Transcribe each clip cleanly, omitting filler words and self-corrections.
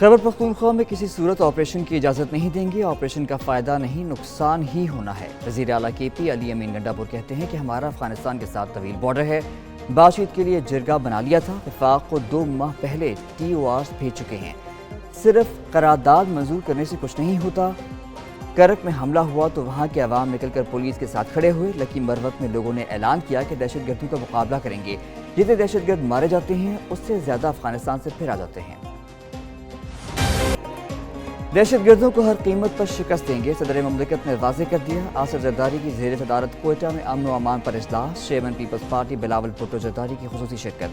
खैबर पख्तूनख्वा में किसी सूरत ऑपरेशन की इजाज़त नहीं देंगे। ऑपरेशन का फ़ायदा नहीं, नुकसान ही होना है। वज़ीर आला KP अली अमीन गंडापुर कहते हैं कि हमारा अफगानिस्तान के साथ तवील बॉर्डर है। बातचीत के लिए जिरगा बना लिया था। वफाक को 2 माह पहले TORs भेज चुके हैं। सिर्फ करारदाद मंजूर करने से कुछ नहीं होता। करक में हमला हुआ तो वहाँ के अवाम निकलकर पुलिस के साथ खड़े हुए। लकी मरवत में लोगों ने ऐलान किया कि दहशतगर्दी का मुकाबला करेंगे। जितने दहशतगर्द मारे जाते हैं उससे ज़्यादा अफगानिस्तान से फिर आ जाते हैं। दहशतगर्दों को हर कीमत पर शिकस्त देंगे, सदर ममलिकत ने वाज़ेह कर दिया। आसिफ जरदारी की ज़ेर सदारत कोयटा में अमन व अमान पर इजलास। चेयरमैन पीपल्स पार्टी बिलावल भुट्टो जरदारी की खुसूसी शिरकत।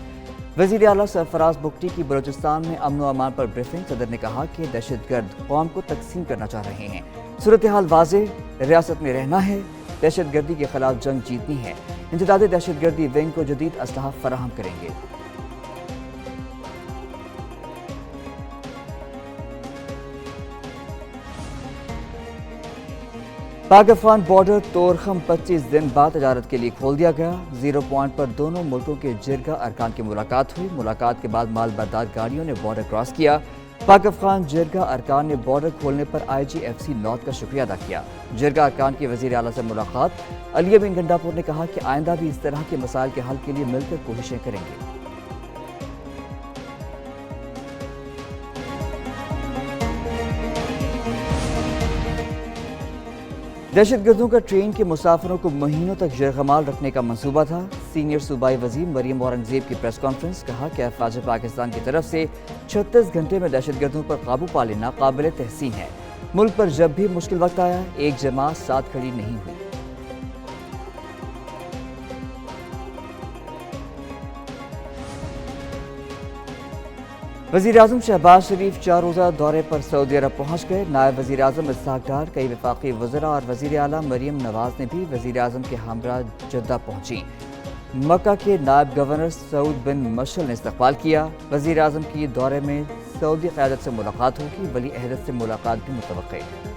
वज़ीर आला सरफराज बुगटी की बलोचिस्तान में अमन व अमान पर ब्रीफिंग। सदर ने कहा कि दहशतगर्द कौम को तकसीम करना चाह रहे हैं। सूरत हाल वाज़ेह, रियासत में रहना है, दहशतगर्दी के खिलाफ जंग जीतनी है। इंसदाद दहशतगर्दी विंग को जदीद असलहा फराहम करेंगे। पाक अफगान बॉर्डर तोरखम 25 दिन बाद तजारत के लिए खोल दिया गया। 0 पॉइंट पर दोनों मुल्कों के जिरगा अरकान की मुलाकात हुई। मुलाकात के बाद माल बरदार गाड़ियों ने बॉर्डर क्रॉस किया। पाक अफगान जिरगा अरकान ने बॉर्डर खोलने पर IGFC नॉर्थ का शुक्रिया अदा किया। जिरगा अरकान की वज़ीर आला से मुलाकात। अली अमीन गंडापुर ने कहा कि आइंदा भी इस तरह के मसाइल के हल के लिए मिलकर कोशिशें करेंगे। दहशतगर्दों का ट्रेन के मुसाफिरों को महीनों तक यरगमाल रखने का मंसूबा था। सीनियर सूबाई वज़ीर मरियम औरंगज़ेब की प्रेस कॉन्फ्रेंस। कहा कि अफ़वाज पाकिस्तान की तरफ से 36 घंटे में दहशतगर्दों पर काबू पा लेना काबिल तहसीन है। मुल्क पर जब भी मुश्किल वक्त आया एक जमात साथ खड़ी नहीं हुई। वज़ीर आज़म शहबाज शरीफ 4 रोज़ा दौरे पर सऊदी अरब पहुँच गए। नायब वज़ीर आज़म इसहाक डार, कई वफाकी वज़रा और वज़ीर आला मरियम नवाज़ ने भी वज़ीर आज़म के हमरा जद्दा पहुँची। मक्का के नायब गवर्नर सऊद बिन मशल ने इस्तकबाल किया। वज़ीर आज़म की दौरे में सऊदी क़यादत से मुलाकात होगी। वली अहद से मुलाकात भी मुतवक्के।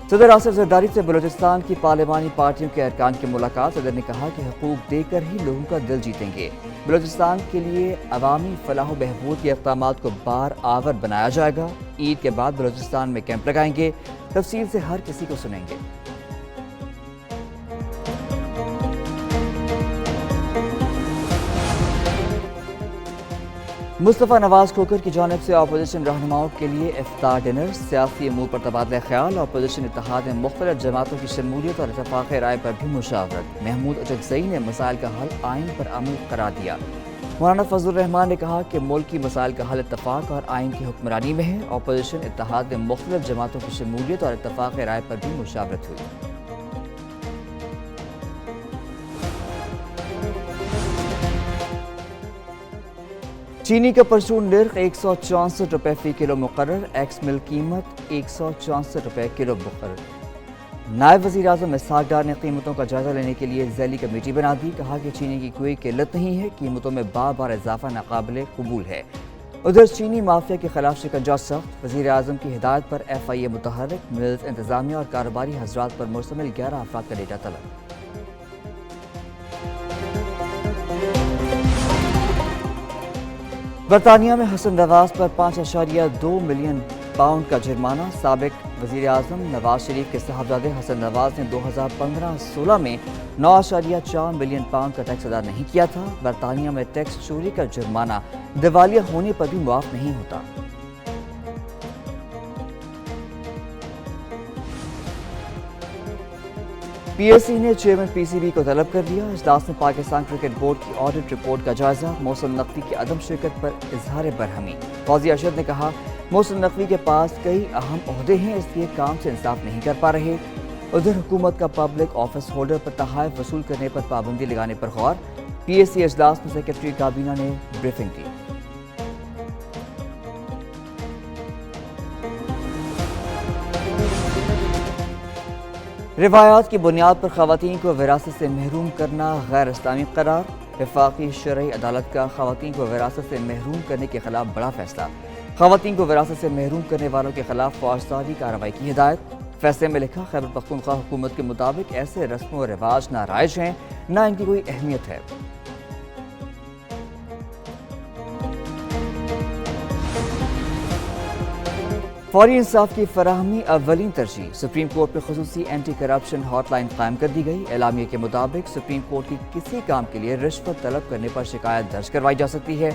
सदर आसिफ जरदारी से बलोचिस्तान की पार्लिमानी पार्टियों के अरकान की मुलाकात। सदर ने कहा कि हुकूक देकर ही लोगों का दिल जीतेंगे। बलोचिस्तान के लिए अवामी फलाह बहबूद के इक़दामात को बार आवर बनाया जाएगा। ईद के बाद बलोचिस्तान में कैंप लगाएंगे। तफसील से हर किसी को सुनेंगे। मुस्तफ़ा नवाज खोखर की जानिब से अपोजिशन रहनुमाओं के लिए इफ्तार डिनर। सियासी अमूर पर तबादला ख्याल। अपोजिशन इत्तेहाद में मुख्तलिफ जमातों की शमूलियत और इत्तफाक़ राय पर भी मुशावरत। महमूद अचकज़ई ने मसाइल का हल आइन पर अमल करार दिया। मौलाना फजलुर रहमान ने कहा कि मुल्क की मसाइल का हल इत्तफाक़ और आइन की हुक्मरानी में है। अपोजिशन इत्तेहाद में मुख्तलिफ जमातों की शमूलियत और इत्तफाक़ राय पर भी मुशावरत हुई। चीनी का परचून निर्ख 164 रुपये फ़ी किलो मुकर्रर। एक्स मिल कीमत 164 रुपये किलो मुकर्रर। नायब वज़ीर आज़म इसहाक डार ने कीमतों का जायजा लेने के लिए ज़ैली कमेटी बना दी। कहा कि चीनी की कोई किल्लत नहीं है, कीमतों में बार बार इजाफा नाकाबिले कबूल है। उधर चीनी माफिया के खिलाफ शिकंजा सख्त। वज़ीर आज़म की हिदायत पर FIA मुतहर्रिक। मिल्स इंतजामिया और कारोबारी हज़रात पर मुश्तमिल 11 अफराद का डेटा तलब। बरतानिया में हसन नवाज पर 5.2 मिलियन पाउंड का जुर्माना। साबिक वज़ीर आज़म नवाज शरीफ के साहबजादे हसन नवाज ने 2015-16 में 9.4 मिलियन पाउंड का टैक्स अदा नहीं किया था। बरतानिया में टैक्स चोरी का जुर्माना दिवालिया होने पर भी मुआफ नहीं होता। PSC ने चेयरमैन PCB को तलब कर दिया। इजलास में पाकिस्तान क्रिकेट बोर्ड की ऑडिट रिपोर्ट का जायजा। मोहसिन नकवी की अदम शिरकत पर इजहार बरहमी। फौजी अरशद ने कहा मोहसिन नकवी के पास कई अहम ओहदे हैं, इसलिए काम से इंसाफ नहीं कर पा रहे। उधर हुकूमत का पब्लिक ऑफिस होल्डर पर तहाइफ वसूल करने पर पाबंदी लगाने पर गौर। PSC इजलास में सेक्रेटरी काबीना ने ब्रीफिंग की। रिवायात की बुनियाद पर ख़वातीन को विरासत से महरूम करना गैर इस्लामी करार। वफाकी शरई अदालत का ख़वातीन को विरासत से महरूम करने के खिलाफ बड़ा फैसला। ख़वातीन को विरासत से महरूम करने वालों के खिलाफ फौजदारी कार्रवाई की हिदायत। फैसले में लिखा खैबर पख्तूनख्वा हुकूमत के मुताबिक ऐसे रस्म व रिवाज नाराइज हैं, ना इनकी कोई अहमियत है। فوری انصاف کی فراہمی اولین ترجیح، سپریم کورٹ میں خصوصی اینٹی کرپشن ہاٹ لائن قائم کر دی گئی۔ اعلامیے کے مطابق سپریم کورٹ کی کسی کام کے لیے رشوت طلب کرنے پر شکایت درج کروائی جا سکتی ہے۔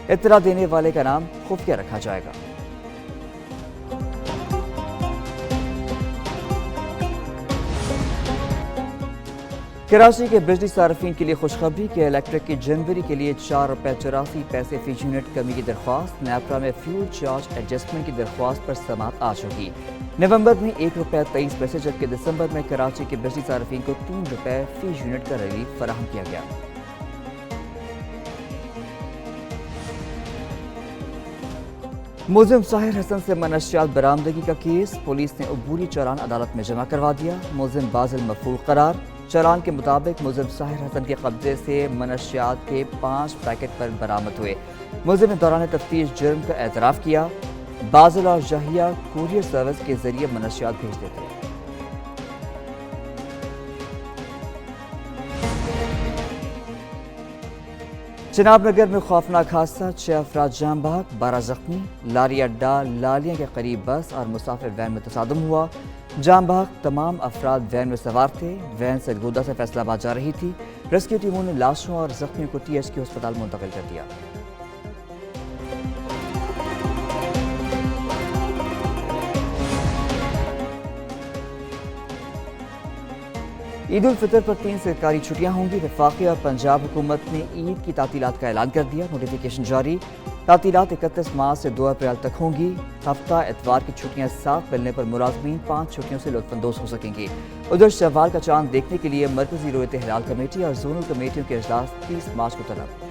اطلاع دینے والے کا نام خفیہ رکھا جائے گا۔ کراچی کے بجلی صارفین کے لیے خوشخبری کہ الیکٹرک کی جنوری کے لیے 4.84 روپے فی یونٹ کمی کی درخواست نیپرا میں فیول چارج ایڈجسٹمنٹ کی درخواست پر سماعت آ چکی۔ نومبر میں 1.23 روپے جبکہ دسمبر میں کراچی کے بجلی صارفین کو 3 روپے فی یونٹ کا ریلیف فراہم کیا گیا۔ ملزم ساحر حسن سے منشیات برآمدگی کا کیس، پولیس نے عبوری چالان عدالت میں جمع کروا دیا۔ ملزم بازل مفعول قرار۔ چالان کے مطابق ملزم ساحر حسن کے قبضے سے منشیات کے 5 پیکٹ پر برآمد ہوئے۔ ملزم نے دوران تفتیش جرم کا اعتراف کیا۔ بازل اور جاہیہ کوریئر سروس کے ذریعے منشیات بھیجتے تھے۔ چناب نگر میں خوفناک حادثہ، 6 افراد جاں بحق، 12 زخمی۔ لاری اڈا لالیاں کے قریب بس اور مسافر وین میں تصادم ہوا۔ جاں بحق تمام افراد وین میں سوار تھے۔ وین سرگودا سے فیصل آباد جا رہی تھی۔ ریسکیو ٹیموں نے لاشوں اور زخمیوں کو THQ ہسپتال منتقل کر دیا۔ عید الفطر پر 3 سرکاری چھٹیاں ہوں گی۔ وفاقی اور پنجاب حکومت نے عید کی تعطیلات کا اعلان کر دیا۔ نوٹیفیکیشن جاری۔ تعطیلات 31 مارچ سے 2 اپریل تک ہوں گی۔ ہفتہ اتوار کی چھٹیاں ساتھ ملنے پر ملازمین 5 چھٹیوں سے لطف اندوز ہو سکیں گے۔ ادھر شوال کا چاند دیکھنے کے لیے مرکزی رویت ہلال کمیٹی اور زونل کمیٹیوں کے اجلاس 30 مارچ کو طلب۔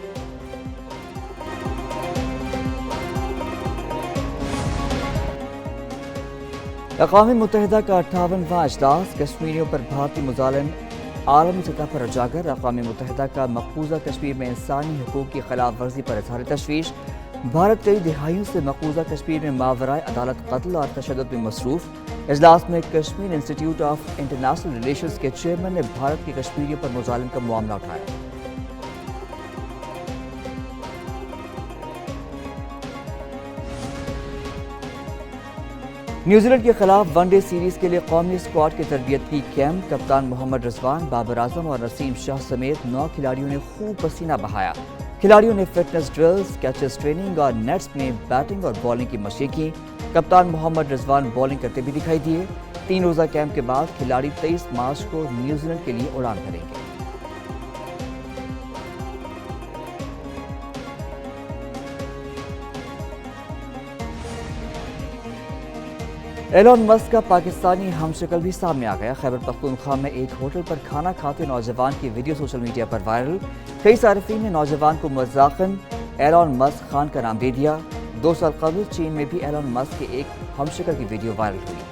اقوام متحدہ کا 58واں اجلاس، کشمیریوں پر بھارتی مظالم عالمی سطح پر اجاگر۔ اقوام متحدہ کا مقبوضہ کشمیر میں انسانی حقوق کی خلاف ورزی پر اظہار تشویش۔ بھارت کئی دہائیوں سے مقبوضہ کشمیر میں ماورائے عدالت قتل اور تشدد میں مصروف۔ اجلاس میں کشمیر انسٹی ٹیوٹ آف انٹرنیشنل ریلیشنز کے چیئرمین نے بھارت کے کشمیریوں پر مظالم کا معاملہ اٹھایا۔ نیوزی لینڈ کے خلاف ون ڈے سیریز کے لیے قومی اسکواڈ کی تربیت کی کیمپ۔ کپتان محمد رضوان، بابر اعظم اور نسیم شاہ سمیت 9 کھلاڑیوں نے خوب پسینہ بہایا۔ کھلاڑیوں نے فٹنس ڈرلز، کیچز ٹریننگ اور نیٹس میں بیٹنگ اور بالنگ کی مشقیں کی۔ کپتان محمد رضوان بالنگ کرتے بھی دکھائی دیے۔ 3 روزہ کیمپ کے بعد کھلاڑی 23 مارچ کو نیوزی لینڈ کے لیے اڑان بھریں گے۔ ایلون مسک کا پاکستانی ہم شکل بھی سامنے آ گیا۔ خیبر پختونخوا میں ایک ہوٹل پر کھانا کھاتے نوجوان کی ویڈیو سوشل میڈیا پر وائرل۔ کئی صارفین نے نوجوان کو مذاقاً ایلون مسک خان کا نام دے دیا۔ 2 سال قبل چین میں بھی ایلون مسک کے ایک ہم شکل کی ویڈیو وائرل ہوئی۔